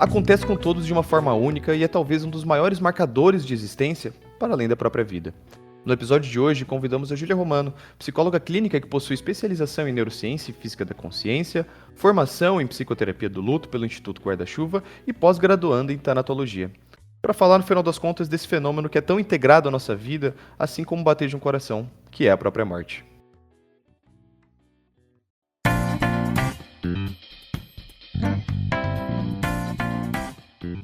Acontece com todos de uma forma única e é talvez um dos maiores marcadores de existência para além da própria vida. No episódio de hoje, convidamos a Júlia Romano, psicóloga clínica que possui especialização em neurociência e física da consciência, formação em psicoterapia do luto pelo Instituto Guarda-Chuva e pós-graduanda em tanatologia. Para falar, no final das contas, desse fenômeno que é tão integrado à nossa vida, assim como o bater de um coração, que é a própria morte.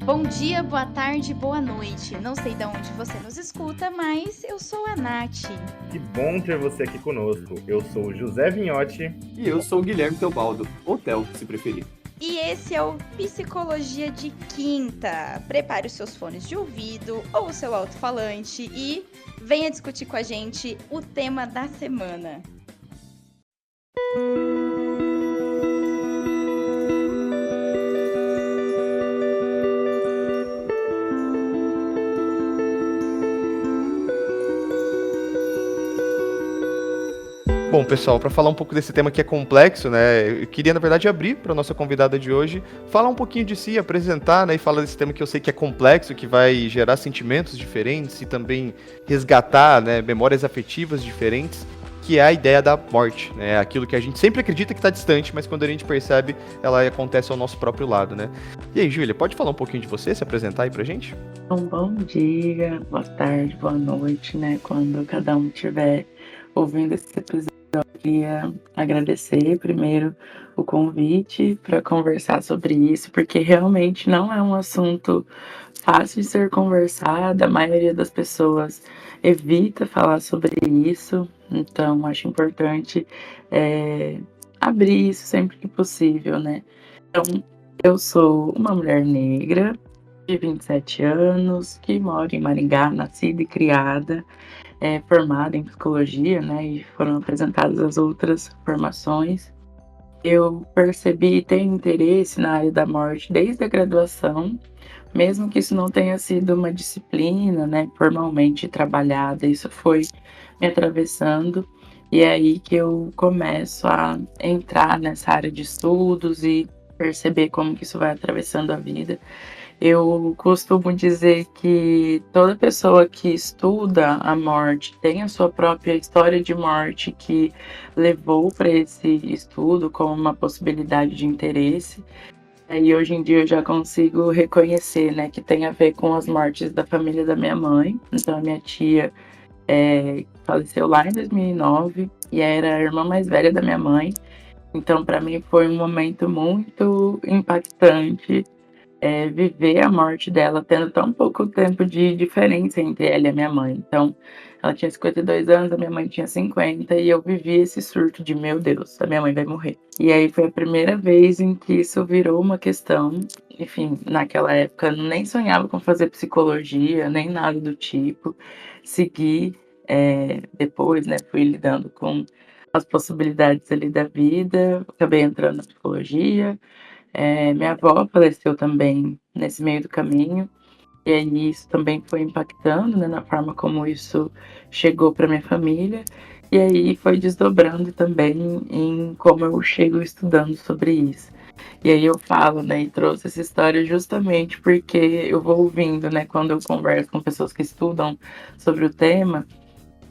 Bom dia, boa tarde, boa noite. Não sei de onde você nos escuta, mas eu sou a Nath. Que bom ter você aqui conosco. Eu sou o José Vinhotti. E eu sou o Guilherme Teobaldo, ou Theo, se preferir. E esse é o Psicologia de Quinta. Prepare os seus fones de ouvido ou o seu alto-falante e venha discutir com a gente o tema da semana. Bom, pessoal, para falar um pouco desse tema que é complexo, né, eu queria, na verdade, abrir para a nossa convidada de hoje, falar um pouquinho de si, apresentar, né, e falar desse tema que eu sei que é complexo, que vai gerar sentimentos diferentes e também resgatar, né, memórias afetivas diferentes, que é a ideia da morte, né, aquilo que a gente sempre acredita que está distante, mas quando a gente percebe, ela acontece ao nosso próprio lado, né. E aí, Júlia, pode falar um pouquinho de você, se apresentar aí pra gente? Bom dia, boa tarde, boa noite, né, quando cada um estiver ouvindo esse episódio. Eu queria agradecer primeiro o convite para conversar sobre isso, porque realmente não é um assunto fácil de ser conversado, a maioria das pessoas evita falar sobre isso, então acho importante abrir isso sempre que possível, né? Então, eu sou uma mulher negra de 27 anos, que mora em Maringá, nascida e criada, formada em psicologia, né, e foram apresentadas as outras formações. Eu percebi e tenho interesse na área da morte desde a graduação, mesmo que isso não tenha sido uma disciplina, né, formalmente trabalhada, isso foi me atravessando, e é aí que eu começo a entrar nessa área de estudos e perceber como que isso vai atravessando a vida. Eu costumo dizer que toda pessoa que estuda a morte tem a sua própria história de morte que levou para esse estudo como uma possibilidade de interesse. E hoje em dia eu já consigo reconhecer, né, que tem a ver com as mortes da família da minha mãe. Então a minha tia faleceu lá em 2009 e era a irmã mais velha da minha mãe. Então para mim foi um momento muito impactante viver a morte dela, tendo tão pouco tempo de diferença entre ela e a minha mãe. Então, ela tinha 52 anos, a minha mãe tinha 50, e eu vivi esse surto de, meu Deus, a minha mãe vai morrer. E aí foi a primeira vez em que isso virou uma questão. Enfim, naquela época eu nem sonhava com fazer psicologia, nem nada do tipo. Segui, depois, né, fui lidando com as possibilidades ali da vida, acabei entrando na psicologia. Minha avó faleceu também nesse meio do caminho, e aí isso também foi impactando, né, na forma como isso chegou para minha família, e aí foi desdobrando também em como eu chego estudando sobre isso. E aí eu falo, né, e trouxe essa história justamente porque eu vou ouvindo, né, quando eu converso com pessoas que estudam sobre o tema,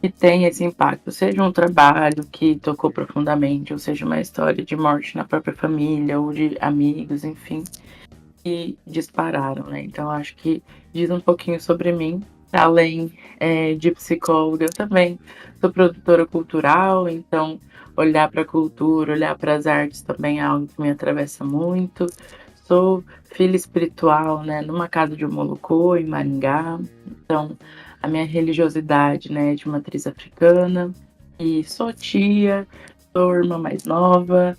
que tem esse impacto, seja um trabalho que tocou profundamente, ou seja uma história de morte na própria família, ou de amigos, enfim, que dispararam, né? Então, acho que diz um pouquinho sobre mim. Além de psicóloga, eu também sou produtora cultural, então olhar para a cultura, olhar para as artes também é algo que me atravessa muito. Sou filha espiritual, né, numa casa de Omolocô, em Maringá, então a minha religiosidade, né, é de matriz africana, e sou tia, sou irmã mais nova,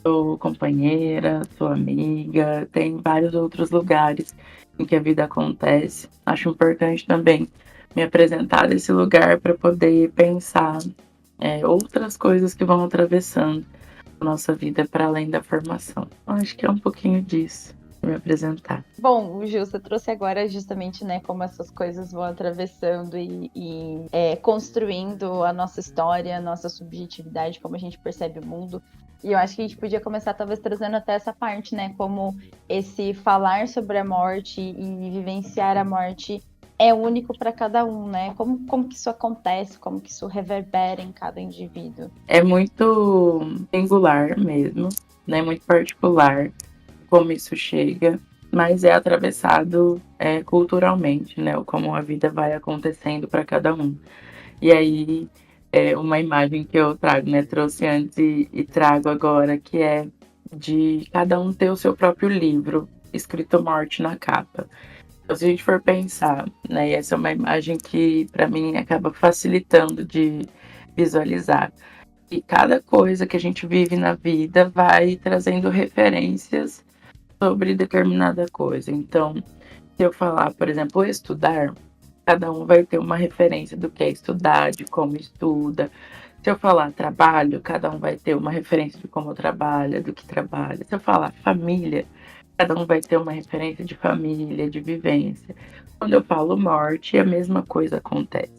sou companheira, sou amiga, tem vários outros lugares em que a vida acontece. Acho importante também me apresentar desse lugar para poder pensar outras coisas que vão atravessando a nossa vida para além da formação. Acho que é um pouquinho disso. me apresentar. Bom, o Gil, você trouxe agora justamente, né, como essas coisas vão atravessando e construindo a nossa história, a nossa subjetividade, como a gente percebe o mundo. E eu acho que a gente podia começar talvez trazendo até essa parte, né, como esse falar sobre a morte e vivenciar a morte é único para cada um, né? Como que isso acontece, como que isso reverbera em cada indivíduo. É muito singular mesmo, né? Muito particular como isso chega, mas é atravessado culturalmente, né? Como a vida vai acontecendo para cada um. E aí, uma imagem que eu trago, né? Trouxe antes e trago agora, que é de cada um ter o seu próprio livro, escrito morte na capa. Então, se a gente for pensar, né? E essa é uma imagem que, para mim, acaba facilitando de visualizar. E cada coisa que a gente vive na vida vai trazendo referências sobre determinada coisa. Então, se eu falar, por exemplo, estudar, cada um vai ter uma referência do que é estudar, de como estuda. Se eu falar trabalho, cada um vai ter uma referência de como trabalha, do que trabalha. Se eu falar família, cada um vai ter uma referência de família, de vivência. Quando eu falo morte, a mesma coisa acontece.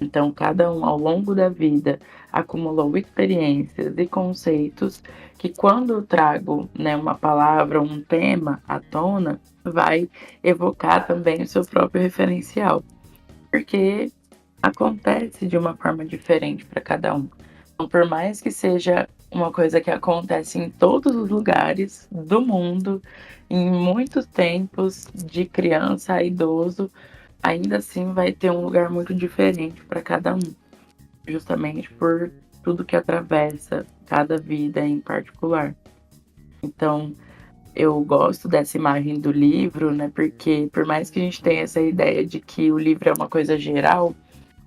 Então, cada um, ao longo da vida, acumulou experiências e conceitos que, quando eu trago, né, uma palavra, um tema à tona, vai evocar também o seu próprio referencial, porque acontece de uma forma diferente para cada um. Então, por mais que seja uma coisa que acontece em todos os lugares do mundo, em muitos tempos, de criança a idoso, ainda assim vai ter um lugar muito diferente para cada um, justamente por tudo que atravessa cada vida em particular. Então, eu gosto dessa imagem do livro, né? Porque por mais que a gente tenha essa ideia de que o livro é uma coisa geral,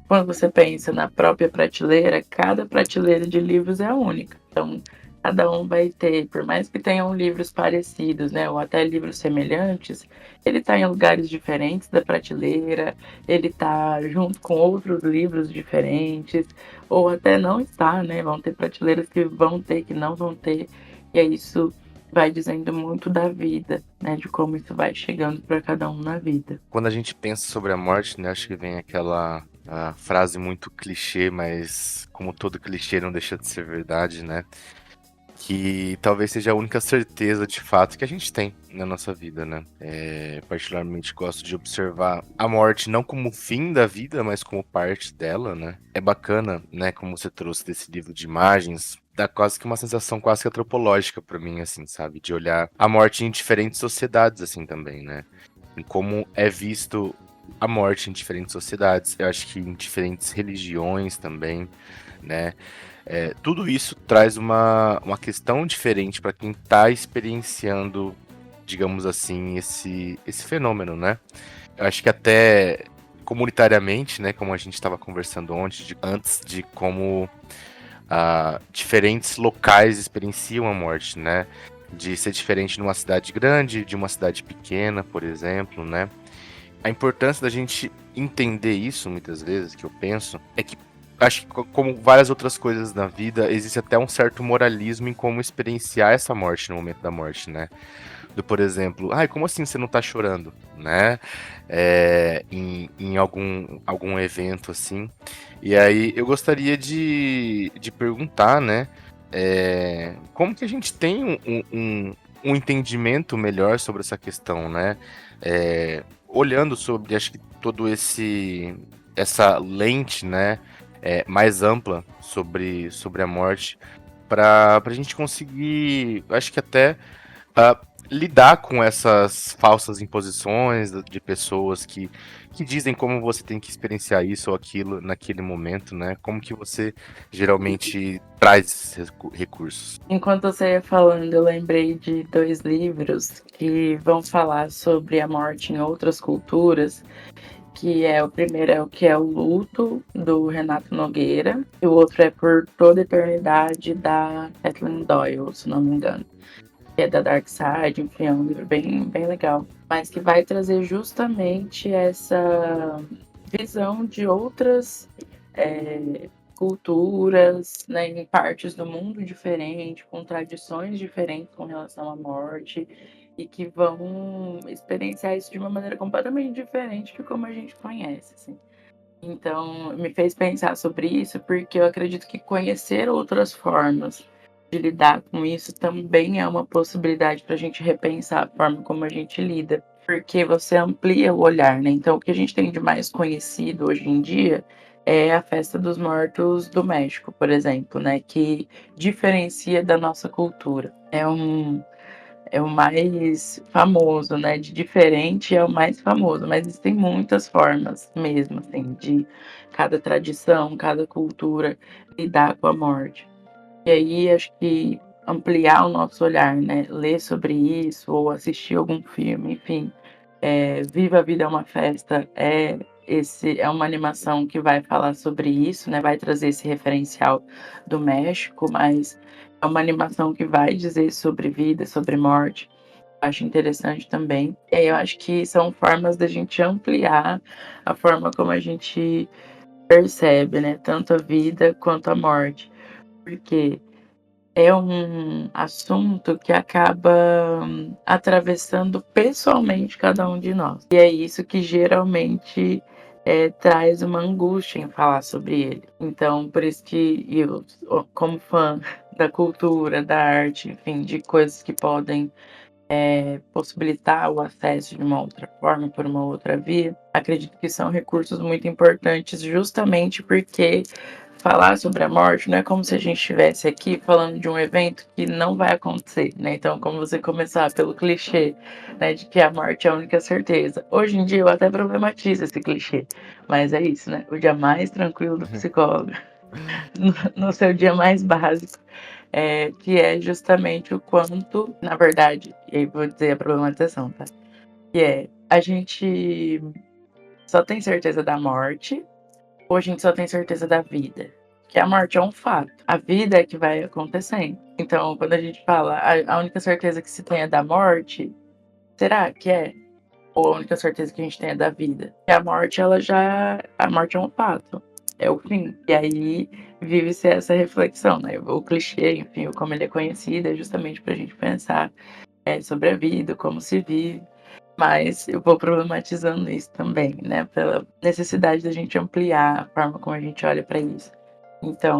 quando você pensa na própria prateleira, cada prateleira de livros é única. Então, cada um vai ter, por mais que tenham livros parecidos, né, ou até livros semelhantes, ele está em lugares diferentes da prateleira, ele está junto com outros livros diferentes, ou até não está, né? Vão ter prateleiras que vão ter, que não vão ter, e aí isso vai dizendo muito da vida, né, de como isso vai chegando para cada um na vida. Quando a gente pensa sobre a morte, né, acho que vem aquela frase muito clichê, mas como todo clichê não deixa de ser verdade, né? Que talvez seja a única certeza de fato que a gente tem na nossa vida, né? Particularmente gosto de observar a morte não como o fim da vida, mas como parte dela, né? É bacana, né, como você trouxe desse livro de imagens, dá quase que uma sensação quase que antropológica pra mim, assim, sabe? De olhar a morte em diferentes sociedades, assim, também, né? Em como é visto a morte em diferentes sociedades, eu acho que em diferentes religiões também, né? Tudo isso traz uma questão diferente para quem está experienciando, digamos assim, esse fenômeno, né? Eu acho que até comunitariamente, né, como a gente estava conversando antes de como diferentes locais experienciam a morte, né? De ser diferente numa cidade grande, de uma cidade pequena, por exemplo, né? A importância da gente entender isso, muitas vezes, que eu penso, é que acho que como várias outras coisas na vida, existe até um certo moralismo em como experienciar essa morte no momento da morte, né? Por exemplo, como assim você não tá chorando, né? Em algum evento, assim. E aí eu gostaria de perguntar, né? Como que a gente tem um entendimento melhor sobre essa questão, né? Olhando sobre, acho que essa lente, né, mais ampla sobre a morte, para a gente conseguir, acho que até lidar com essas falsas imposições de pessoas que dizem como você tem que experienciar isso ou aquilo naquele momento, né? Como que você geralmente traz esses recursos? Enquanto você ia falando, eu lembrei de 2 livros que vão falar sobre a morte em outras culturas, que o primeiro é o que é o Luto, do Renato Nogueira, e o outro é Por Toda a Eternidade, da Kathleen Doyle, se não me engano, que é da Dark Side, enfim, é um livro bem, bem legal, mas que vai trazer justamente essa visão de outras culturas, né, em partes do mundo diferentes, com tradições diferentes com relação à morte. e que vão experienciar isso de uma maneira completamente diferente de como a gente conhece, assim. Então, me fez pensar sobre isso, porque eu acredito que conhecer outras formas de lidar com isso também é uma possibilidade para a gente repensar a forma como a gente lida, porque você amplia o olhar, né? Então, o que a gente tem de mais conhecido hoje em dia é a Festa dos Mortos do México, por exemplo, né? Que diferencia da nossa cultura. É o mais famoso, né? De diferente é o mais famoso, mas existem muitas formas mesmo, assim, de cada tradição, cada cultura lidar com a morte. E aí acho que ampliar o nosso olhar, né? Ler sobre isso ou assistir algum filme, enfim. Viva a Vida é uma Festa é uma animação que vai falar sobre isso, né? Vai trazer esse referencial do México, mas é uma animação que vai dizer sobre vida, sobre morte. Acho interessante também. E aí eu acho que são formas da gente ampliar a forma como a gente percebe, né? Tanto a vida quanto a morte. Porque é um assunto que acaba atravessando pessoalmente cada um de nós. E é isso que geralmente traz uma angústia em falar sobre ele. Então, por isso que eu, como fã da cultura, da arte, enfim, de coisas que podem possibilitar o acesso de uma outra forma, por uma outra via, acredito que são recursos muito importantes justamente porque falar sobre a morte não é como se a gente estivesse aqui falando de um evento que não vai acontecer, né? Então, como você começar pelo clichê, né, de que a morte é a única certeza. Hoje em dia eu até problematizo esse clichê, mas é isso, né? O dia mais tranquilo do psicólogo, no seu dia mais básico, que é justamente o quanto, na verdade, e aí vou dizer a problematização, tá? Que a gente só tem certeza da morte, ou a gente só tem certeza da vida. Que a morte é um fato, a vida é que vai acontecendo. Então, quando a gente fala a única certeza que se tem é da morte, será que é? Ou a única certeza que a gente tem é da vida? Que a morte é um fato, é o fim. E aí vive-se essa reflexão, né? O clichê, enfim, como ele é conhecido, é justamente para a gente pensar sobre a vida, como se vive. Mas eu vou problematizando isso também, né? Pela necessidade da gente ampliar a forma como a gente olha para isso. Então,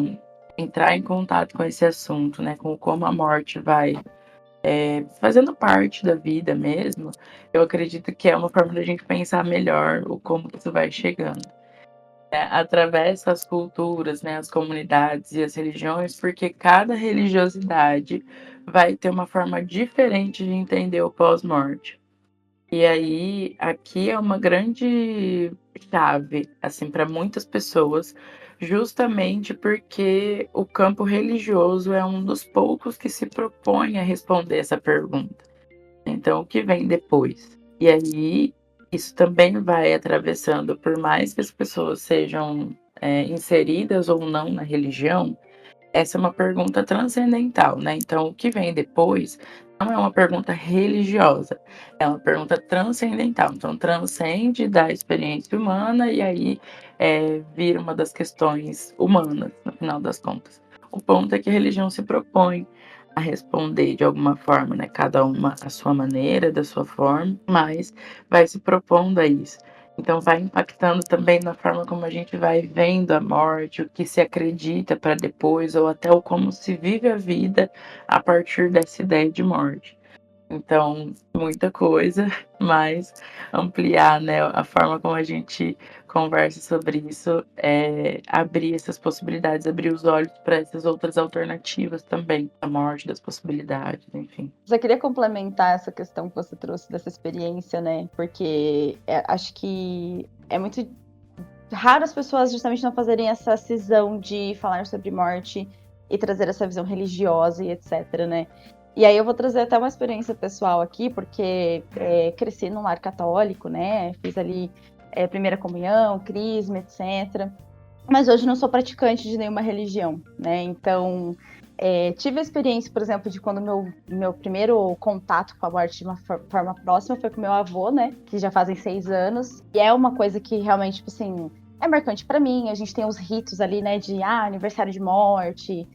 entrar em contato com esse assunto, né? Com como a morte vai fazendo parte da vida mesmo, eu acredito que é uma forma da gente pensar melhor o como isso vai chegando. Atravessa as culturas, né, as comunidades e as religiões, porque cada religiosidade vai ter uma forma diferente de entender o pós-morte. E aí, aqui é uma grande chave, assim, para muitas pessoas, justamente porque o campo religioso é um dos poucos que se propõe a responder essa pergunta. Então, o que vem depois? E aí, isso também vai atravessando, por mais que as pessoas sejam inseridas ou não na religião, essa é uma pergunta transcendental, né? Então, o que vem depois não é uma pergunta religiosa, é uma pergunta transcendental. Então, transcende da experiência humana e aí vira uma das questões humanas, no final das contas. O ponto é que a religião se propõe a responder de alguma forma, né? Cada uma à sua maneira, da sua forma, mas vai se propondo a isso. Então vai impactando também na forma como a gente vai vendo a morte, o que se acredita para depois, ou até o como se vive a vida a partir dessa ideia de morte. Então, muita coisa, mas ampliar, né, a forma como a gente conversa sobre isso, abrir essas possibilidades, abrir os olhos para essas outras alternativas também, da morte, das possibilidades, enfim. Só queria complementar essa questão que você trouxe dessa experiência, né? Porque acho que é muito raro as pessoas justamente não fazerem essa cisão de falar sobre morte e trazer essa visão religiosa e etc, né? E aí eu vou trazer até uma experiência pessoal aqui, porque cresci num lar católico, né? Fiz ali primeira comunhão, crisma, etc. Mas hoje não sou praticante de nenhuma religião, né? Então, tive a experiência, por exemplo, de quando meu primeiro contato com a morte de uma forma próxima foi com meu avô, né? Que já fazem 6 anos. E é uma coisa que realmente, tipo assim, é marcante pra mim. A gente tem os ritos ali, né? De aniversário de morte,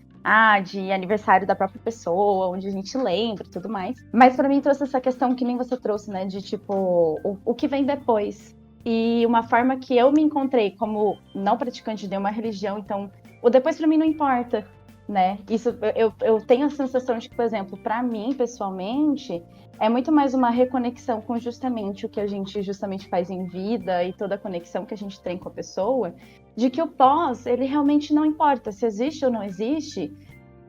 de aniversário da própria pessoa, onde a gente lembra e tudo mais. Mas pra mim trouxe essa questão que nem você trouxe, né? De tipo, o que vem depois. E uma forma que eu me encontrei como não praticante de nenhuma religião, então o depois pra mim não importa, né? Isso eu tenho a sensação de que, por exemplo, pra mim, pessoalmente, é muito mais uma reconexão com justamente o que a gente justamente faz em vida e toda a conexão que a gente tem com a pessoa, de que o pós, ele realmente não importa se existe ou não existe.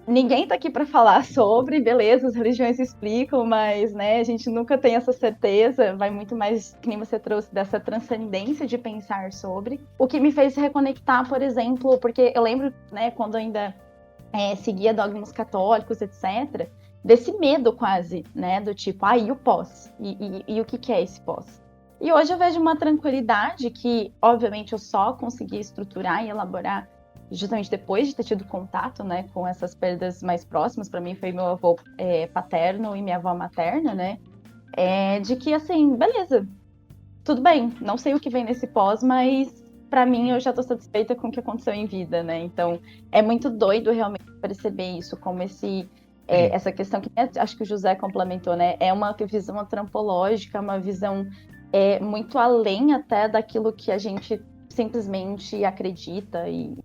Ninguém tá aqui para falar sobre, beleza, as religiões explicam, mas, né, a gente nunca tem essa certeza, vai muito mais, que nem você trouxe, dessa transcendência de pensar sobre. O que me fez reconectar, por exemplo, porque eu lembro, né, quando eu ainda seguia dogmas católicos, etc., desse medo quase, né, do tipo, e o pós? E o que é esse pós? E hoje eu vejo uma tranquilidade que, obviamente, eu só consegui estruturar e elaborar justamente depois de ter tido contato, né, com essas perdas mais próximas. Para mim foi meu avô paterno e minha avó materna, né, de que, assim, beleza, tudo bem, não sei o que vem nesse pós, mas para mim eu já tô satisfeita com o que aconteceu em vida, né, então é muito doido realmente perceber isso, como essa questão que acho que o José complementou, né, é uma visão antropológica, uma visão muito além até daquilo que a gente simplesmente acredita e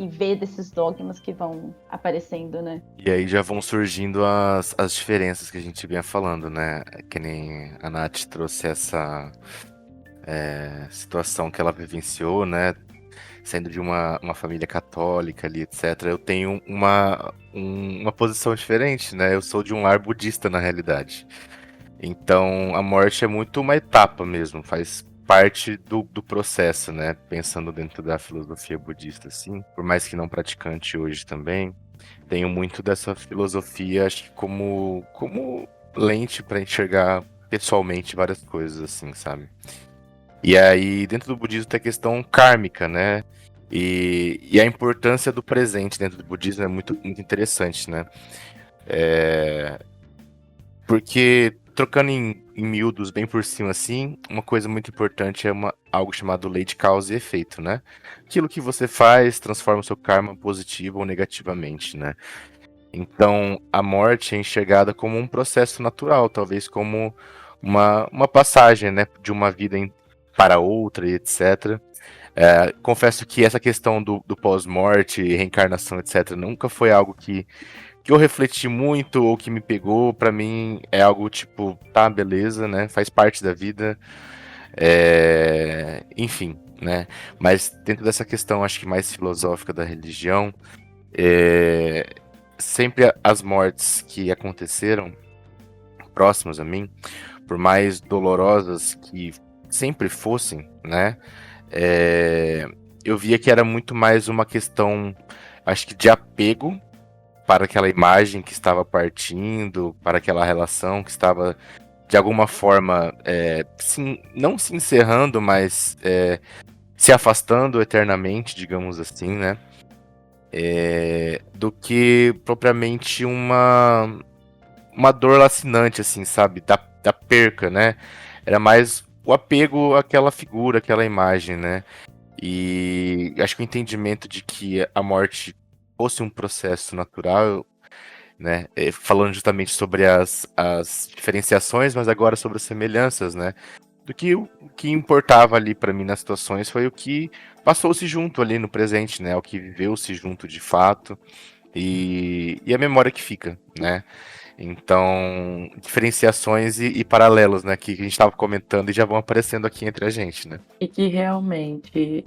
ver desses dogmas que vão aparecendo, né? E aí já vão surgindo as diferenças que a gente vinha falando, né? Que nem a Nath trouxe essa situação que ela vivenciou, né? Saindo de uma família católica ali, etc. Eu tenho uma posição diferente, né? Eu sou de um lar budista, na realidade. Então, a morte é muito uma etapa mesmo, faz parte do processo, né? Pensando dentro da filosofia budista, assim. Por mais que não praticante hoje também, tenho muito dessa filosofia, acho que como lente para enxergar pessoalmente várias coisas, assim, sabe? E aí, dentro do budismo tem a questão kármica, né? E a importância do presente dentro do budismo é muito, muito interessante, né? Porque, trocando em miúdos bem por cima assim, uma coisa muito importante é algo chamado lei de causa e efeito, né? Aquilo que você faz transforma o seu karma positivo ou negativamente, né? Então, a morte é enxergada como um processo natural, talvez como uma passagem, né, de uma vida para outra e etc. Confesso que essa questão do pós-morte, reencarnação, etc., nunca foi algo que eu refleti muito ou que me pegou. Pra mim é algo tipo, tá, beleza, né? Faz parte da vida. Enfim, né? Mas dentro dessa questão, acho que mais filosófica da religião, sempre as mortes que aconteceram próximas a mim, por mais dolorosas que sempre fossem, né? Eu via que era muito mais uma questão, acho que de apego para aquela imagem que estava partindo, para aquela relação que estava, de alguma forma, não se encerrando, mas se afastando eternamente, digamos assim, né? Do que propriamente uma dor lacinante, assim, sabe? Da perca, né? Era mais o apego àquela figura, àquela imagem, né? E acho que o entendimento de que a morte fosse um processo natural, né? Falando justamente sobre as diferenciações, mas agora sobre as semelhanças, né? Do que o que importava ali para mim nas situações foi o que passou-se junto ali no presente, né? O que viveu-se junto de fato e a memória que fica, né? Então, diferenciações e paralelos, né? Que a gente estava comentando e já vão aparecendo aqui entre a gente, né? E que realmente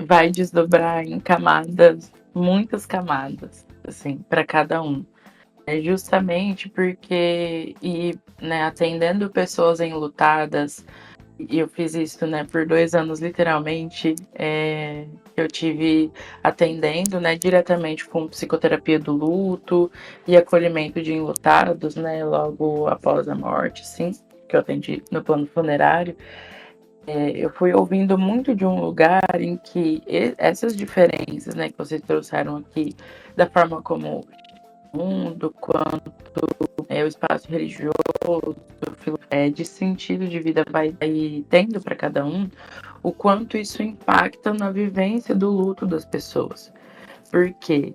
vai desdobrar em camadas, muitas camadas, assim, para cada um. Justamente porque, né, atendendo pessoas enlutadas, e eu fiz isso, né, por 2 anos, literalmente, eu tive atendendo, né, diretamente com psicoterapia do luto e acolhimento de enlutados, né, logo após a morte, sim, que eu atendi no plano funerário. Eu fui ouvindo muito de um lugar em que essas diferenças, né, que vocês trouxeram aqui, da forma como o mundo, quanto o espaço religioso, de sentido de vida vai tendo para cada um, o quanto isso impacta na vivência do luto das pessoas. Porque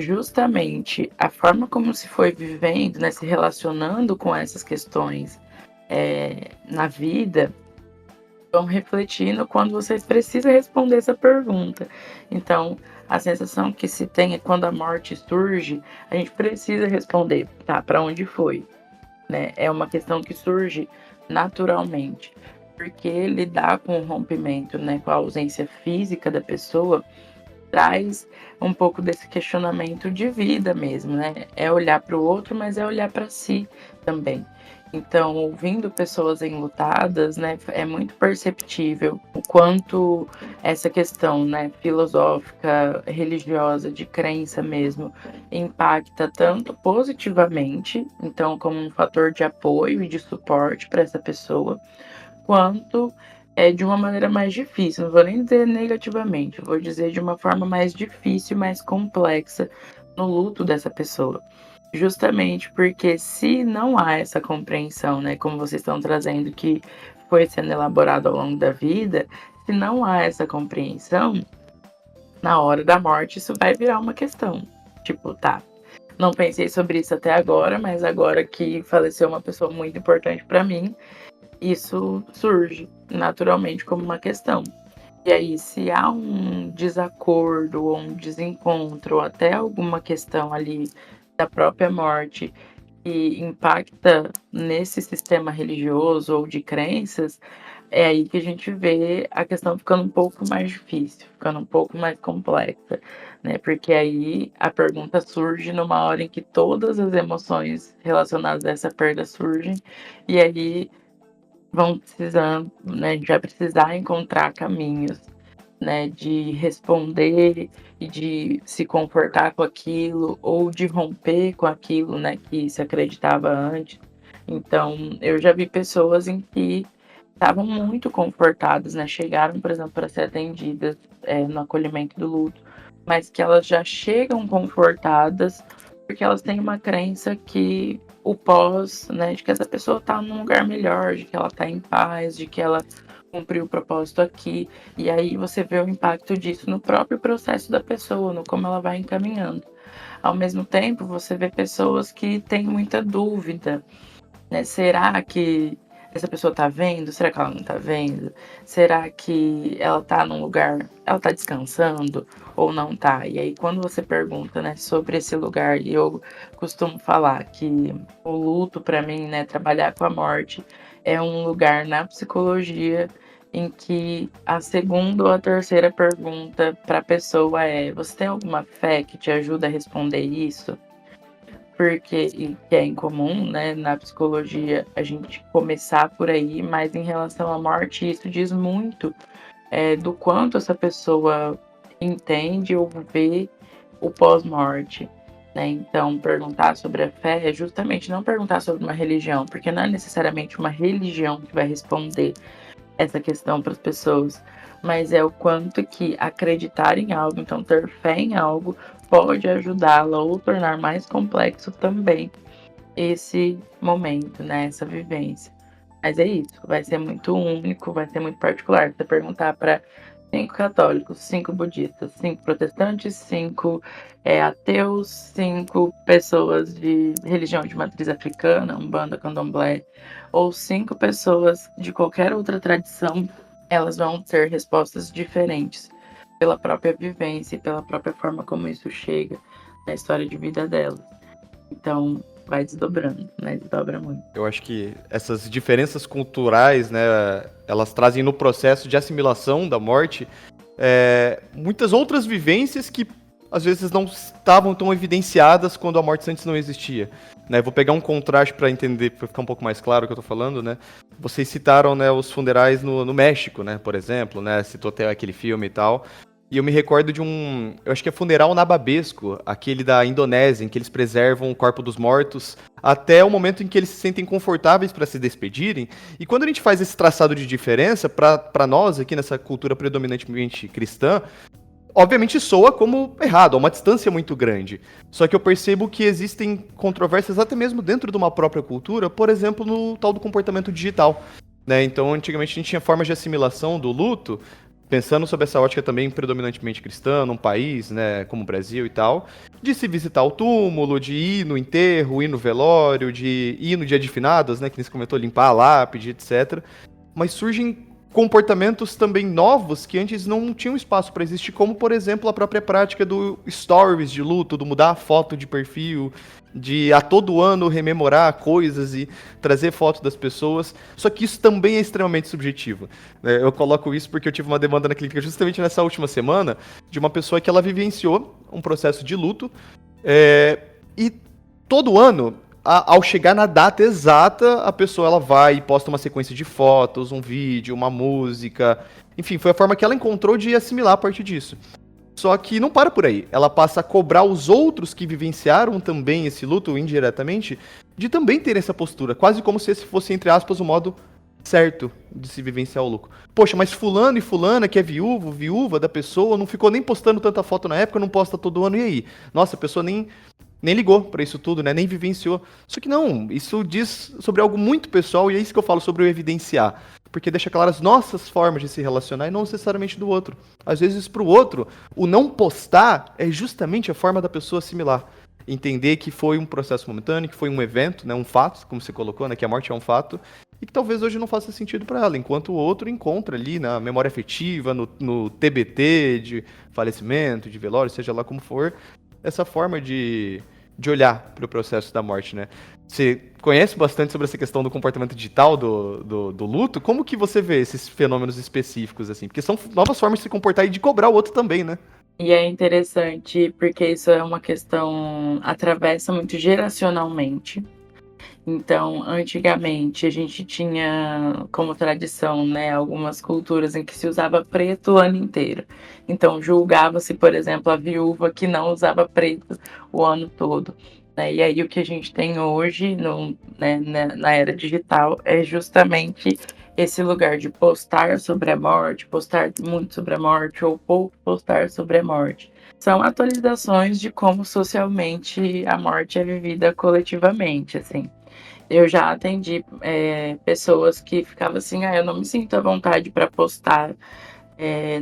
justamente a forma como se foi vivendo, né, se relacionando com essas questões na vida, vão refletindo quando você precisa responder essa pergunta. Então, a sensação que se tem é quando a morte surge, a gente precisa responder, tá, para onde foi, né? É uma questão que surge naturalmente, porque lidar com o rompimento, né, com a ausência física da pessoa, traz um pouco desse questionamento de vida mesmo, né? É olhar para o outro, mas é olhar para si também. Então, ouvindo pessoas enlutadas, né, é muito perceptível o quanto essa questão, né, filosófica, religiosa, de crença mesmo, impacta tanto positivamente, então como um fator de apoio e de suporte para essa pessoa, quanto de uma maneira mais difícil. Não vou nem dizer negativamente, vou dizer de uma forma mais difícil, mais complexa no luto dessa pessoa. Justamente porque se não há essa compreensão, né, como vocês estão trazendo, que foi sendo elaborado ao longo da vida, se não há essa compreensão, na hora da morte isso vai virar uma questão. Tipo, tá, não pensei sobre isso até agora, mas agora que faleceu uma pessoa muito importante para mim, isso surge naturalmente como uma questão. E aí, se há um desacordo ou um desencontro, ou até alguma questão ali da própria morte que impacta nesse sistema religioso ou de crenças, é aí que a gente vê a questão ficando um pouco mais difícil, ficando um pouco mais complexa, né? Porque aí a pergunta surge numa hora em que todas as emoções relacionadas a essa perda surgem, e aí vão precisando, né, a gente vai precisar encontrar caminhos, né, de responder e de se confortar com aquilo ou de romper com aquilo, né, que se acreditava antes. Então, eu já vi pessoas em que estavam muito confortadas, né, chegaram, por exemplo, para ser atendidas no acolhimento do luto, mas que elas já chegam confortadas porque elas têm uma crença que o pós, né, de que essa pessoa está num lugar melhor, de que ela está em paz, de que ela cumpriu o propósito aqui, e aí você vê o impacto disso no próprio processo da pessoa, no como ela vai encaminhando. Ao mesmo tempo, você vê pessoas que têm muita dúvida, né? Será que essa pessoa tá vendo? Será que ela não tá vendo? Será que ela tá num lugar, ela tá descansando ou não tá? E aí quando você pergunta, né, sobre esse lugar, e eu costumo falar que o luto para mim, né, trabalhar com a morte é um lugar na psicologia em que a segunda ou a terceira pergunta para a pessoa é: você tem alguma fé que te ajuda a responder isso? Porque e que é incomum, né, na psicologia a gente começar por aí, mas em relação à morte isso diz muito do quanto essa pessoa entende ou vê o pós-morte, né? Então, perguntar sobre a fé é justamente não perguntar sobre uma religião, porque não é necessariamente uma religião que vai responder essa questão para as pessoas, mas é o quanto que acreditar em algo, então ter fé em algo, pode ajudá-la ou tornar mais complexo também esse momento, né, essa vivência. Mas é isso, vai ser muito único, vai ser muito particular. Se você perguntar para 5 católicos, 5 budistas, 5 protestantes, 5 ateus, 5 pessoas de religião de matriz africana, Umbanda, Candomblé, ou 5 pessoas de qualquer outra tradição, elas vão ter respostas diferentes pela própria vivência e pela própria forma como isso chega na história de vida delas. Então, vai desdobrando, né? Desdobra muito. Eu acho que essas diferenças culturais, né, elas trazem no processo de assimilação da morte muitas outras vivências que às vezes não estavam tão evidenciadas quando a morte antes não existia. Né, vou pegar um contraste para entender, para ficar um pouco mais claro o que eu tô falando, né? Vocês citaram, né, os funerais no México, né, por exemplo, né? Citou até aquele filme e tal. E eu me recordo de eu acho que é Funeral Nababesco, aquele da Indonésia, em que eles preservam o corpo dos mortos até o momento em que eles se sentem confortáveis para se despedirem. E quando a gente faz esse traçado de diferença, para nós aqui nessa cultura predominantemente cristã, obviamente soa como errado, a uma distância muito grande. Só que eu percebo que existem controvérsias até mesmo dentro de uma própria cultura, por exemplo, no tal do comportamento digital. Né? Então, antigamente a gente tinha formas de assimilação do luto pensando sobre essa ótica também predominantemente cristã, num país, né, como o Brasil e tal, de se visitar o túmulo, de ir no enterro, ir no velório, de ir no dia de finados, né, que nem você comentou, limpar a lápide, etc. Mas surgem comportamentos também novos que antes não tinham espaço para existir, como, por exemplo, a própria prática do stories de luto, do mudar a foto de perfil, de a todo ano rememorar coisas e trazer fotos das pessoas. Só que isso também é extremamente subjetivo. Eu coloco isso porque eu tive uma demanda na clínica justamente nessa última semana de uma pessoa que ela vivenciou um processo de luto e todo ano, ao chegar na data exata, a pessoa ela vai e posta uma sequência de fotos, um vídeo, uma música. Enfim, foi a forma que ela encontrou de assimilar a partir disso. Só que não para por aí. Ela passa a cobrar os outros que vivenciaram também esse luto indiretamente de também ter essa postura. Quase como se esse fosse, entre aspas, o modo certo de se vivenciar o luto. Poxa, mas fulano e fulana que é viúva da pessoa, não ficou nem postando tanta foto na época, não posta todo ano, e aí? Nossa, a pessoa nem ligou pra isso tudo, né? Nem vivenciou. Só que não, isso diz sobre algo muito pessoal e é isso que eu falo sobre o evidenciar. Porque deixa claras as nossas formas de se relacionar e não necessariamente do outro. Às vezes, pro outro, o não postar é justamente a forma da pessoa assimilar. Entender que foi um processo momentâneo, que foi um evento, né? Um fato, como você colocou, né? Que a morte é um fato. E que talvez hoje não faça sentido para ela, enquanto o outro encontra ali na memória afetiva, no TBT de falecimento, de velório, seja lá como for, essa forma de olhar para o processo da morte, né? Você conhece bastante sobre essa questão do comportamento digital do luto? Como que você vê esses fenômenos específicos, assim? Porque são novas formas de se comportar e de cobrar o outro também, né? E é interessante porque isso é uma questão, atravessa muito geracionalmente. Então, antigamente, a gente tinha como tradição, né, algumas culturas em que se usava preto o ano inteiro. Então, julgava-se, por exemplo, a viúva que não usava preto o ano todo. Né? E aí, o que a gente tem hoje, na era digital, é justamente esse lugar de postar sobre a morte, postar muito sobre a morte, ou pouco postar sobre a morte. São atualizações de como socialmente a morte é vivida coletivamente, assim. Eu já atendi pessoas que ficavam assim, eu não me sinto à vontade para postar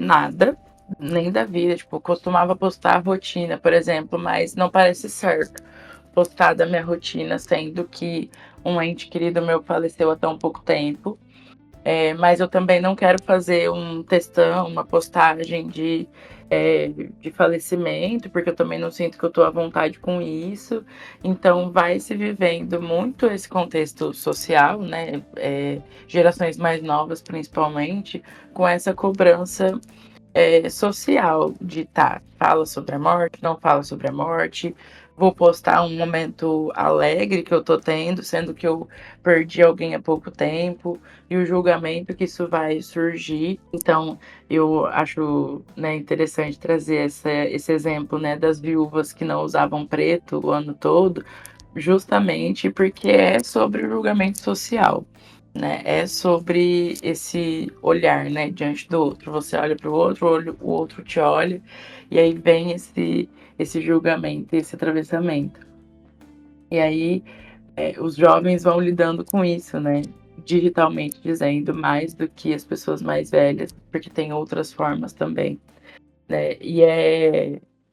nada, nem da vida. Tipo, costumava postar a rotina, por exemplo, mas não parece certo postar da minha rotina, sendo que um ente querido meu faleceu há tão pouco tempo. Mas eu também não quero fazer um textão, uma postagem de falecimento, porque eu também não sinto que eu estou à vontade com isso. Então, vai se vivendo muito esse contexto social, né? Gerações mais novas, principalmente, com essa cobrança social de fala sobre a morte, não fala sobre a morte. Vou postar um momento alegre que eu tô tendo, sendo que eu perdi alguém há pouco tempo, e o julgamento que isso vai surgir. Então, eu acho, né, interessante trazer esse exemplo, né, das viúvas que não usavam preto o ano todo, justamente porque é sobre o julgamento social. Né, é sobre esse olhar, né, diante do outro. Você olha para o outro, o outro te olha, e aí vem esse julgamento, esse atravessamento. E aí os jovens vão lidando com isso, né, digitalmente dizendo, mais do que as pessoas mais velhas, porque tem outras formas também, né, e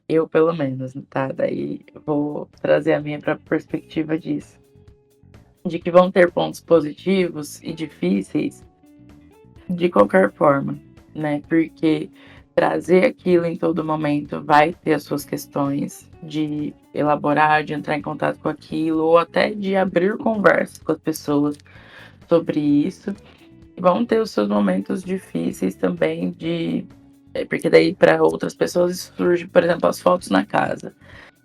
eu pelo menos, tá, daí vou trazer a minha própria perspectiva disso. De que vão ter pontos positivos e difíceis de qualquer forma, né? Porque trazer aquilo em todo momento vai ter as suas questões de elaborar, de entrar em contato com aquilo, ou até de abrir conversas com as pessoas sobre isso. E vão ter os seus momentos difíceis também porque daí para outras pessoas surge, por exemplo, as fotos na casa,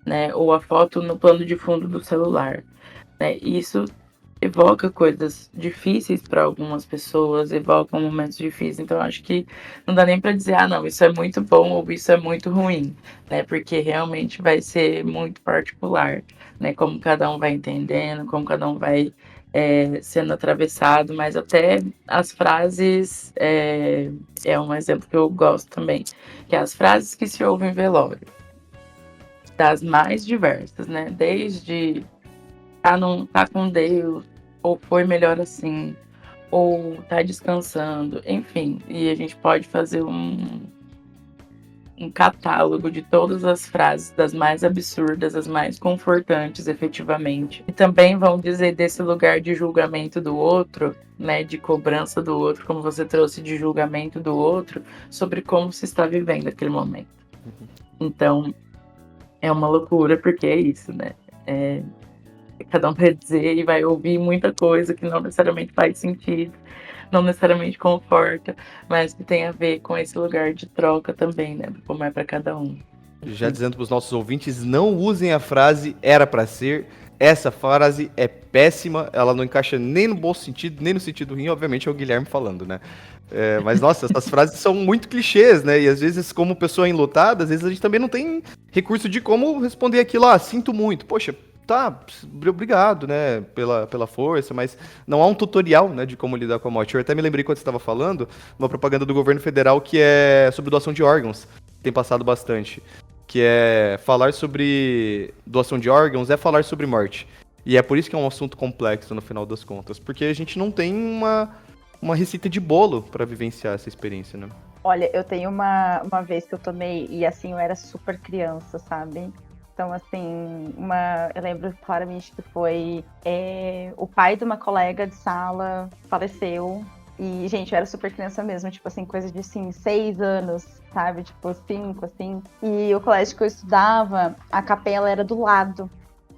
né? Ou a foto no plano de fundo do celular, né? Isso evoca coisas difíceis para algumas pessoas, evoca momentos difíceis. Então, acho que não dá nem para dizer, não, isso é muito bom ou isso é muito ruim, né? Porque realmente vai ser muito particular, né? Como cada um vai entendendo, como cada um vai sendo atravessado, mas até as frases é um exemplo que eu gosto também, que é as frases que se ouvem em velório, das mais diversas, né? Desde tá com Deus, ou foi melhor assim, ou tá descansando, enfim. E a gente pode fazer um catálogo de todas as frases, das mais absurdas, as mais confortantes, efetivamente. E também vão dizer desse lugar de julgamento do outro, né, de cobrança do outro, como você trouxe de julgamento do outro, sobre como se está vivendo aquele momento. Então, é uma loucura, porque é isso, né? Cada um vai dizer e vai ouvir muita coisa que não necessariamente faz sentido, não necessariamente conforta, mas que tem a ver com esse lugar de troca também, né? Como é para cada um. Já dizendo para os nossos ouvintes, não usem a frase era para ser. Essa frase é péssima, ela não encaixa nem no bom sentido, nem no sentido ruim, obviamente é o Guilherme falando, né? Mas, nossa, essas frases são muito clichês, né? E às vezes, como pessoa enlutada, às vezes a gente também não tem recurso de como responder aquilo, sinto muito. Poxa, tá, obrigado, né, pela força, mas não há um tutorial, né, de como lidar com a morte. Eu até me lembrei quando você estava falando, uma propaganda do governo federal que é sobre doação de órgãos, tem passado bastante. Que é falar sobre doação de órgãos, é falar sobre morte. E é por isso que é um assunto complexo no final das contas, porque a gente não tem uma receita de bolo para vivenciar essa experiência, né? Olha, eu tenho uma vez que eu tomei, e assim, eu era super criança, sabe? Então, assim, eu lembro claramente que foi o pai de uma colega de sala faleceu. E, gente, eu era super criança mesmo, tipo assim, coisa de, assim, 6 anos, sabe? Tipo, 5, assim. E o colégio que eu estudava, a capela era do lado.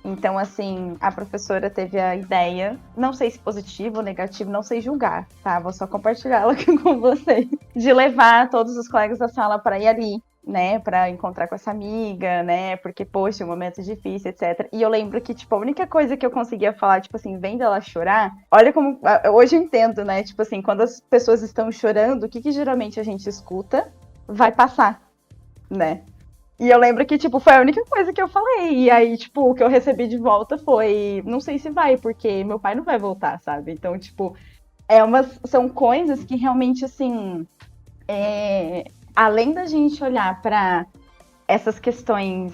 Então, assim, a professora teve a ideia, não sei se positivo ou negativo, não sei julgar, tá? Vou só compartilhá-la aqui com vocês. De levar todos os colegas da sala para ir ali, né, pra encontrar com essa amiga, né, porque, poxa, um momento difícil, etc. E eu lembro que, tipo, a única coisa que eu conseguia falar, tipo assim, vendo ela chorar, olha como, hoje eu entendo, né, tipo assim, quando as pessoas estão chorando, o que geralmente a gente escuta vai passar, né. E eu lembro que, tipo, foi a única coisa que eu falei, e aí, tipo, o que eu recebi de volta foi, não sei se vai, porque meu pai não vai voltar, sabe, então, tipo, são coisas que realmente, assim, além da gente olhar para essas questões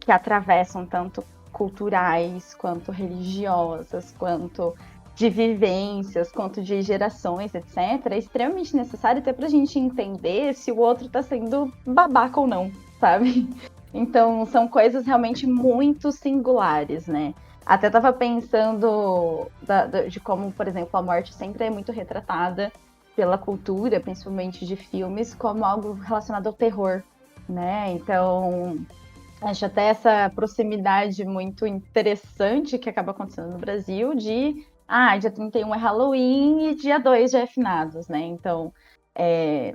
que atravessam tanto culturais, quanto religiosas, quanto de vivências, quanto de gerações, etc., é extremamente necessário até para a gente entender se o outro está sendo babaca ou não, sabe? Então, são coisas realmente muito singulares, né? Até estava pensando de como, por exemplo, a morte sempre é muito retratada pela cultura, principalmente de filmes, como algo relacionado ao terror, né? Então, acho até essa proximidade muito interessante que acaba acontecendo no Brasil de, dia 31 é Halloween e dia 2 já é finados, né? Então,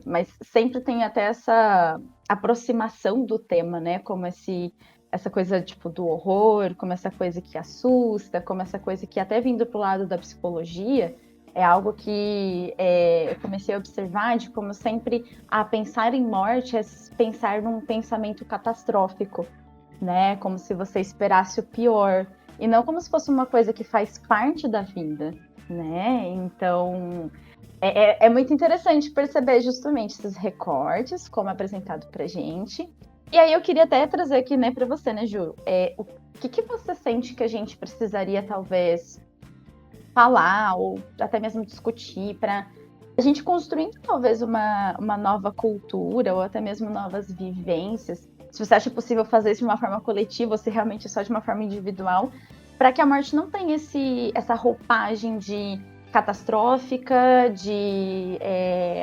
mas sempre tem até essa aproximação do tema, né? Como essa coisa, tipo, do horror, como essa coisa que assusta, como essa coisa que até vindo pro lado da psicologia, é algo que eu comecei a observar de como sempre pensar em morte é pensar num pensamento catastrófico, né? Como se você esperasse o pior. E não como se fosse uma coisa que faz parte da vida, né? Então, é muito interessante perceber justamente esses recortes, como apresentado pra gente. E aí eu queria até trazer aqui, né, pra você, né, Ju? O que você sente que a gente precisaria, talvez, falar ou até mesmo discutir para a gente construindo talvez uma nova cultura ou até mesmo novas vivências. Se você acha possível fazer isso de uma forma coletiva ou se realmente é só de uma forma individual, para que a morte não tenha essa roupagem de catastrófica, de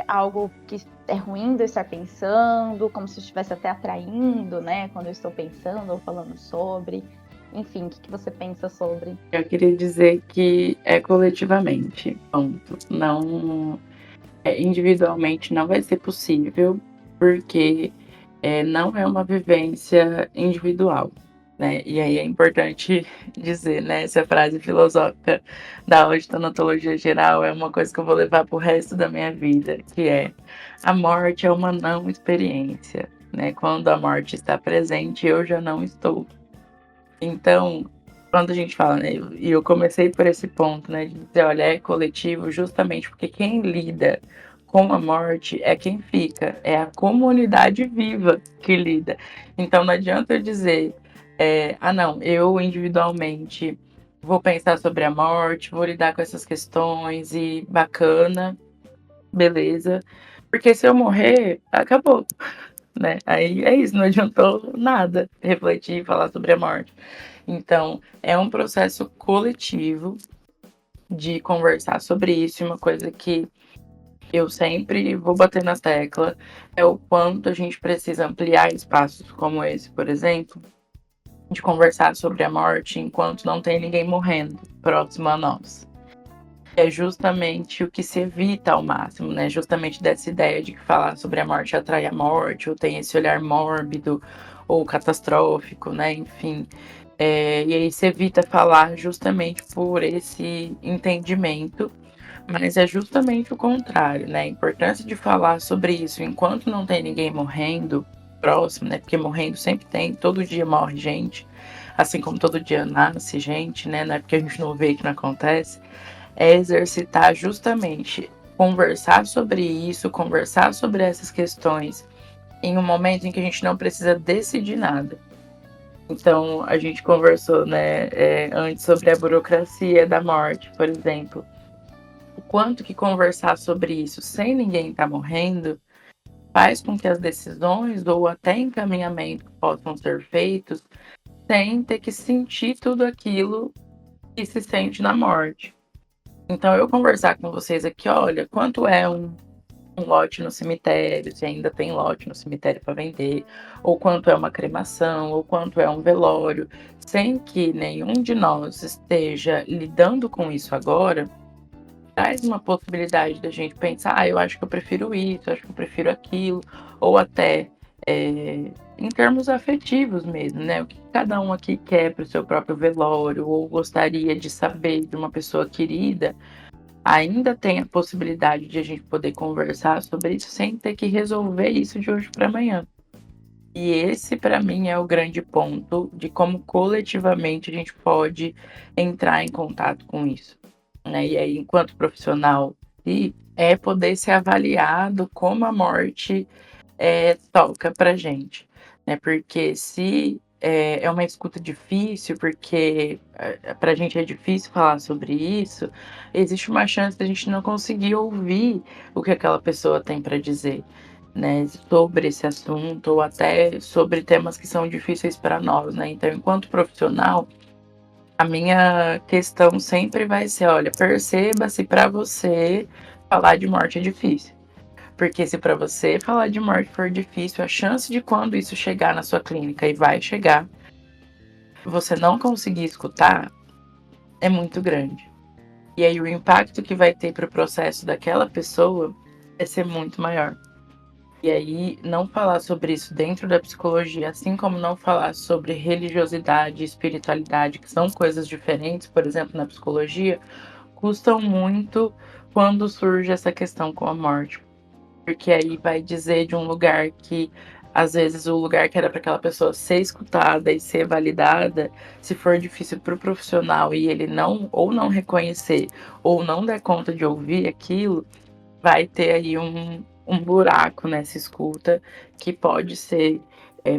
algo que é ruim de eu estar pensando, como se eu estivesse até atraindo, né, quando eu estou pensando ou falando sobre. Enfim, o que você pensa sobre? Eu queria dizer que é coletivamente, ponto. Não, individualmente não vai ser possível, porque não é uma vivência individual, né? E aí é importante dizer, né? Essa frase filosófica da aula de tanatologia geral é uma coisa que eu vou levar pro resto da minha vida, que é: a morte é uma não experiência, né? Quando a morte está presente, eu já não estou. Então, quando a gente fala, né, e eu comecei por esse ponto, né, de dizer, olha, é coletivo justamente porque quem lida com a morte é quem fica, é a comunidade viva que lida. Então, não adianta eu dizer, não, eu individualmente vou pensar sobre a morte, vou lidar com essas questões e bacana, beleza. Porque se eu morrer, acabou, né? Aí é isso, não adiantou nada refletir e falar sobre a morte. Então, é um processo coletivo de conversar sobre isso, e uma coisa que eu sempre vou bater na tecla é o quanto a gente precisa ampliar espaços como esse, por exemplo, de conversar sobre a morte enquanto não tem ninguém morrendo próximo a nós. É justamente o que se evita ao máximo, né? Justamente dessa ideia de que falar sobre a morte atrai a morte, ou tem esse olhar mórbido ou catastrófico, né? Enfim. E aí se evita falar justamente por esse entendimento, mas é justamente o contrário, né? A importância de falar sobre isso enquanto não tem ninguém morrendo próximo, né? Porque morrendo sempre tem, todo dia morre gente, assim como todo dia nasce gente, né? Não é porque a gente não vê que não acontece. É exercitar justamente conversar sobre isso, conversar sobre essas questões em um momento em que a gente não precisa decidir nada. Então, a gente conversou, né, antes sobre a burocracia da morte, por exemplo. O quanto que conversar sobre isso sem ninguém estar morrendo faz com que as decisões ou até encaminhamento possam ser feitos sem ter que sentir tudo aquilo que se sente na morte. Então, eu conversar com vocês aqui, olha, quanto é um lote no cemitério, se ainda tem lote no cemitério para vender, ou quanto é uma cremação, ou quanto é um velório, sem que nenhum de nós esteja lidando com isso agora, traz uma possibilidade da gente pensar, eu acho que eu prefiro isso, eu acho que eu prefiro aquilo, ou até em termos afetivos mesmo, né? O que cada um aqui quer para o seu próprio velório, ou gostaria de saber de uma pessoa querida, ainda tem a possibilidade de a gente poder conversar sobre isso sem ter que resolver isso de hoje para amanhã. E esse, para mim, é o grande ponto de como coletivamente a gente pode entrar em contato com isso, né? E aí, enquanto profissional, é poder ser avaliado como a morte toca pra gente, né? Porque se é uma escuta difícil, porque pra gente é difícil falar sobre isso, existe uma chance da gente não conseguir ouvir o que aquela pessoa tem para dizer, né? Sobre esse assunto, ou até sobre temas que são difíceis para nós, né? Então, enquanto profissional, a minha questão sempre vai ser, olha, perceba se para você falar de morte é difícil. Porque se para você falar de morte for difícil, a chance de quando isso chegar na sua clínica, e vai chegar, você não conseguir escutar é muito grande. E aí o impacto que vai ter para o processo daquela pessoa vai ser muito maior. E aí não falar sobre isso dentro da psicologia, assim como não falar sobre religiosidade e espiritualidade, que são coisas diferentes, por exemplo, na psicologia, custam muito quando surge essa questão com a morte. Porque aí vai dizer de um lugar que, às vezes, o lugar que era para aquela pessoa ser escutada e ser validada, se for difícil para o profissional e ele não reconhecer ou não der conta de ouvir aquilo, vai ter aí um buraco nessa escuta que pode ser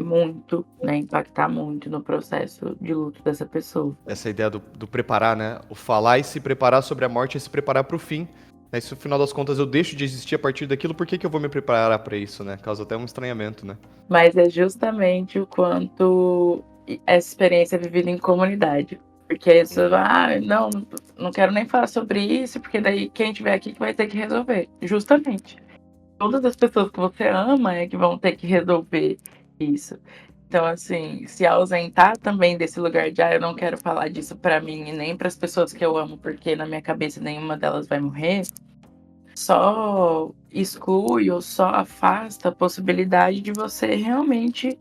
muito, né, impactar muito no processo de luto dessa pessoa. Essa ideia do preparar, né? O falar e se preparar sobre a morte é se preparar pro fim. Né? Se no final das contas eu deixo de existir a partir daquilo, por que eu vou me preparar para isso, né? Causa até um estranhamento, né? Mas é justamente o quanto essa experiência é vivida em comunidade. Porque isso, não quero nem falar sobre isso, porque daí quem tiver aqui que vai ter que resolver. Justamente. Todas as pessoas que você ama é que vão ter que resolver isso. Então, assim, se ausentar também desse lugar de, eu não quero falar disso pra mim e nem para as pessoas que eu amo, porque na minha cabeça nenhuma delas vai morrer, só exclui ou só afasta a possibilidade de você realmente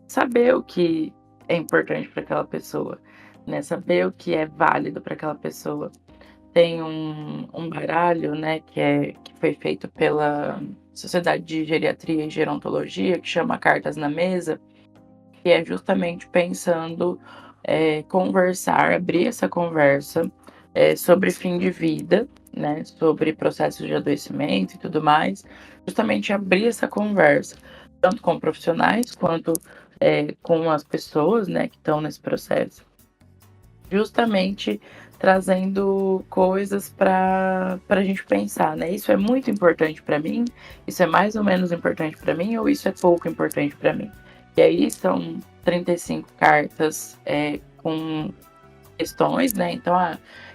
saber o que é importante para aquela pessoa, né? Saber o que é válido para aquela pessoa. Tem um baralho, né, que foi feito pela Sociedade de Geriatria e Gerontologia, que chama Cartas na Mesa, que é justamente pensando conversar, abrir essa conversa sobre fim de vida, né, sobre processos de adoecimento e tudo mais, justamente abrir essa conversa, tanto com profissionais quanto com as pessoas, né, que estão nesse processo. justamente trazendo coisas para a gente pensar, né? Isso é muito importante para mim? Isso é mais ou menos importante para mim? Ou isso é pouco importante para mim? E aí são 35 cartas com questões, né? Então,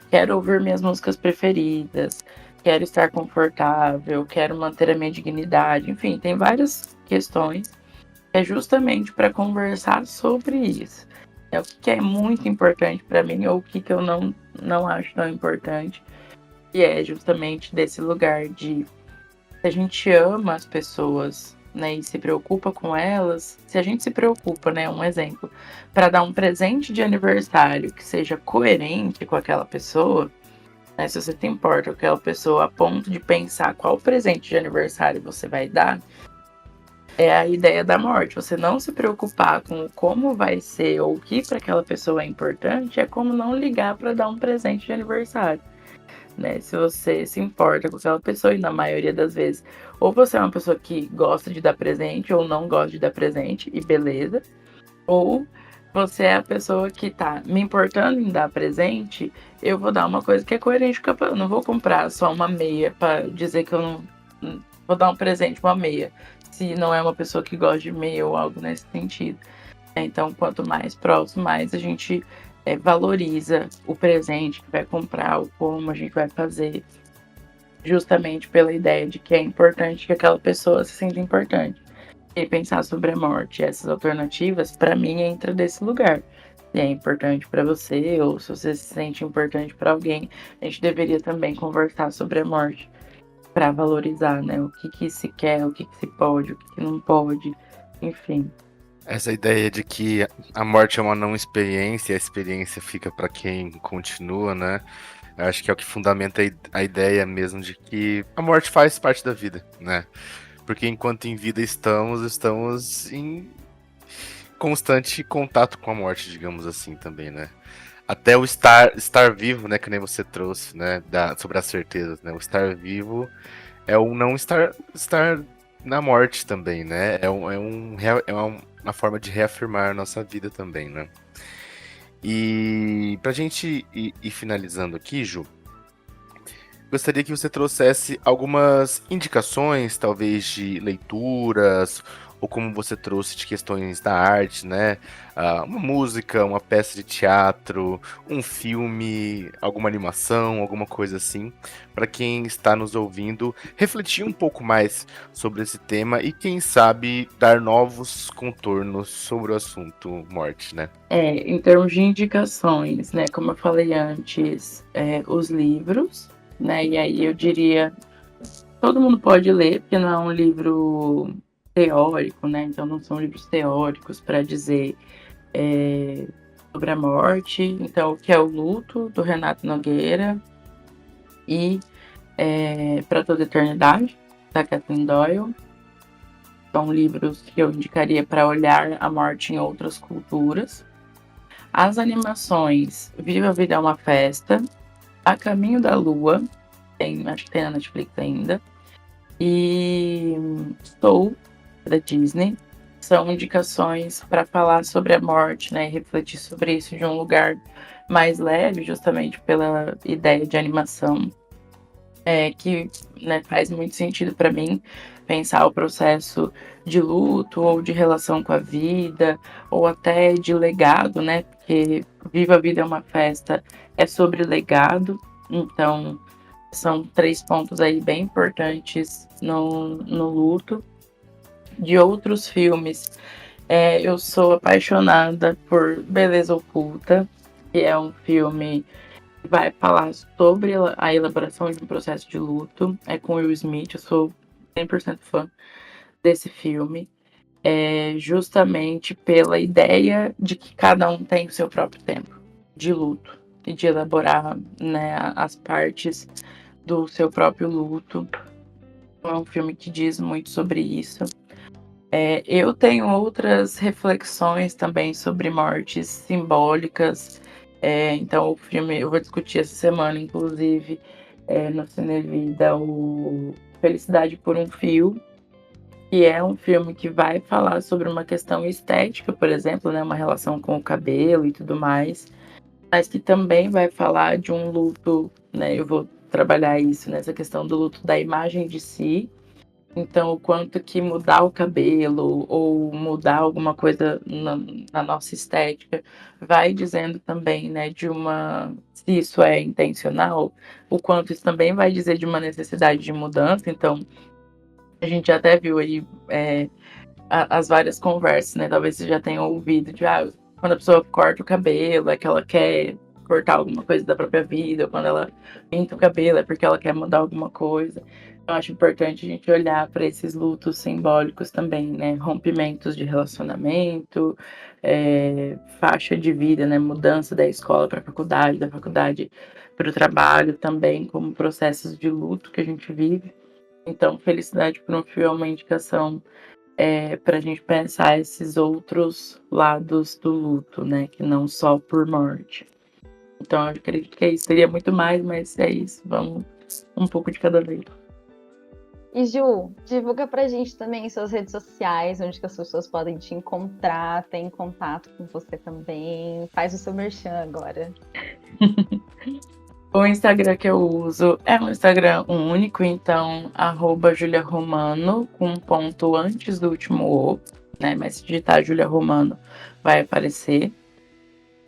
quero ouvir minhas músicas preferidas, quero estar confortável, quero manter a minha dignidade, enfim, tem várias questões. É justamente para conversar sobre isso. É o que é muito importante para mim ou o que eu não acho tão importante. E é justamente desse lugar de se a gente ama as pessoas, né, e se preocupa com elas, se a gente se preocupa, né, um exemplo, para dar um presente de aniversário que seja coerente com aquela pessoa, né, se você se importa com aquela pessoa a ponto de pensar qual presente de aniversário você vai dar, é a ideia da morte. Você não se preocupar com como vai ser ou o que para aquela pessoa é importante, é como não ligar para dar um presente de aniversário. Né? Se você se importa com aquela pessoa, e na maioria das vezes, ou você é uma pessoa que gosta de dar presente ou não gosta de dar presente, e beleza, ou você é a pessoa que tá me importando em dar presente, eu vou dar uma coisa que é coerente com a pessoa. Eu não vou comprar só uma meia para dizer que eu não vou dar um presente, uma meia, se não é uma pessoa que gosta de meia ou algo nesse sentido. Então, quanto mais próximo, mais a gente valoriza o presente que vai comprar, o como a gente vai fazer, justamente pela ideia de que é importante que aquela pessoa se sinta importante. E pensar sobre a morte, essas alternativas, para mim, entra desse lugar. Se é importante para você, ou se você se sente importante para alguém, a gente deveria também conversar sobre a morte para valorizar, né? O que se quer, o que se pode, o que não pode, enfim. Essa ideia de que a morte é uma não experiência, a experiência fica para quem continua, né? Eu acho que é o que fundamenta a ideia mesmo de que a morte faz parte da vida, né? Porque enquanto em vida estamos em constante contato com a morte, digamos assim, também, né? Até o estar vivo, né? Que nem você trouxe, né? Sobre as certezas, né? O estar vivo é o não estar na morte também, né? Uma forma de reafirmar a nossa vida também, né? E pra gente ir finalizando aqui, Ju, gostaria que você trouxesse algumas indicações, talvez de leituras, ou como você trouxe de questões da arte, né? Uma música, uma peça de teatro, um filme, alguma animação, alguma coisa assim, para quem está nos ouvindo refletir um pouco mais sobre esse tema e, quem sabe, dar novos contornos sobre o assunto morte, né? Em termos de indicações, né? Como eu falei antes, os livros, né? E aí eu diria, todo mundo pode ler, porque não é um livro teórico, né? Então não são livros teóricos para dizer sobre a morte. Então, o que é o luto, do Renato Nogueira, e Para Toda Eternidade, da Catherine Doyle. São livros que eu indicaria para olhar a morte em outras culturas. As animações, Viva a Vida é uma Festa, A Caminho da Lua, acho que tem na Netflix ainda, e Soul, da Disney, são indicações para falar sobre a morte, né, e refletir sobre isso de um lugar mais leve, justamente pela ideia de animação, que, né, faz muito sentido para mim pensar o processo de luto ou de relação com a vida, ou até de legado, né, porque Viva a Vida é uma Festa é sobre legado, então são 3 pontos aí bem importantes no luto. De outros filmes, eu sou apaixonada por Beleza Oculta, que é um filme que vai falar sobre a elaboração de um processo de luto. É com Will Smith, eu sou 100% fã desse filme. Justamente pela ideia de que cada um tem o seu próprio tempo de luto e de elaborar, né, as partes do seu próprio luto. É um filme que diz muito sobre isso. Eu tenho outras reflexões também sobre mortes simbólicas. Então, o filme eu vou discutir essa semana, inclusive, no Cinevida, o Felicidade por um Fio, que é um filme que vai falar sobre uma questão estética, por exemplo, né, uma relação com o cabelo e tudo mais. mas que também vai falar de um luto, né? Eu vou trabalhar isso nessa questão do luto da imagem de si. Então, o quanto que mudar o cabelo ou mudar alguma coisa na nossa estética vai dizendo também, né, se isso é intencional, o quanto isso também vai dizer de uma necessidade de mudança. Então, a gente até viu aí as várias conversas, né? Talvez você já tenha ouvido de quando a pessoa corta o cabelo, é que ela quer cortar alguma coisa da própria vida, ou quando ela pinta o cabelo é porque ela quer mudar alguma coisa. Eu acho importante a gente olhar para esses lutos simbólicos também, né? Rompimentos de relacionamento, faixa de vida, né? Mudança da escola para a faculdade, da faculdade para o trabalho também, como processos de luto que a gente vive. Então, Felicidade por um Fio é uma indicação para a gente pensar esses outros lados do luto, né? Que não só por morte. Então, eu acredito que é isso. Seria muito mais, mas é isso. Vamos um pouco de cada vez. E Ju, divulga pra gente também suas redes sociais, onde que as pessoas podem te encontrar, ter em contato com você também. Faz o seu merchan agora. O Instagram que eu uso é um Instagram único, então @juliaromano, com um ponto antes do último O, né? Mas se digitar Julia Romano vai aparecer.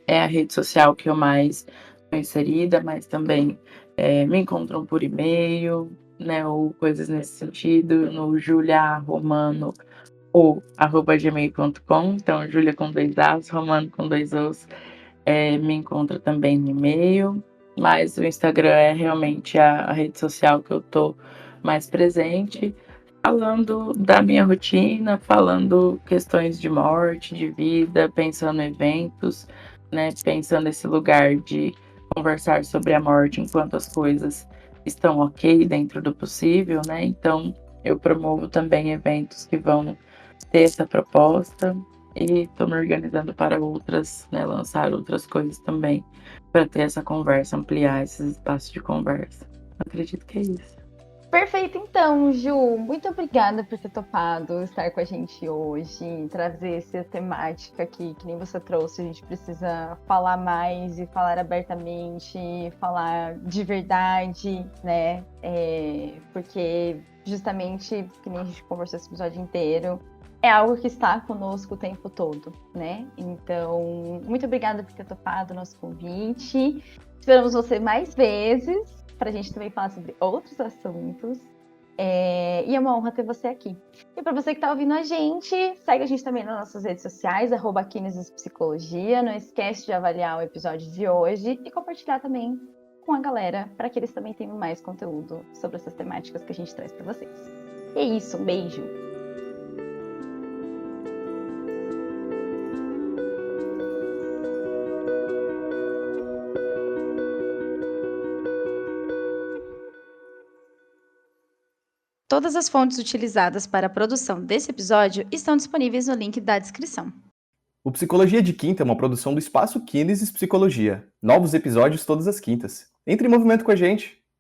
É a rede social que eu mais estou inserida, mas também me encontram por e-mail, né? Ou coisas nesse sentido, no juliaromano ou @gmail.com. Então, Julia com 2 As, Romano com 2 Os, me encontra também no e-mail. Mas o Instagram é realmente a rede social que eu tô mais presente, falando da minha rotina, falando questões de morte, de vida, pensando em eventos, né? Pensando nesse lugar de conversar sobre a morte enquanto as coisas estão ok dentro do possível, né? Então, eu promovo também eventos que vão ter essa proposta e estou me organizando para outras, né? Lançar outras coisas também para ter essa conversa, ampliar esses espaços de conversa. Acredito que é isso. Perfeito, então, Ju. Muito obrigada por ter topado estar com a gente hoje, trazer essa temática aqui, que nem você trouxe. A gente precisa falar mais e falar abertamente, falar de verdade, né? Porque justamente, que nem a gente conversou esse episódio inteiro, é algo que está conosco o tempo todo, né? Então, muito obrigada por ter topado o nosso convite. Esperamos você mais vezes, para a gente também falar sobre outros assuntos. E é uma honra ter você aqui. E para você que está ouvindo a gente, segue a gente também nas nossas redes sociais, @KinesisPsicologia. Não esquece de avaliar o episódio de hoje e compartilhar também com a galera, para que eles também tenham mais conteúdo sobre essas temáticas que a gente traz para vocês. E é isso, um beijo! Todas as fontes utilizadas para a produção desse episódio estão disponíveis no link da descrição. O Psicologia de Quinta é uma produção do Espaço Kinesis Psicologia. Novos episódios todas as quintas. Entre em movimento com a gente!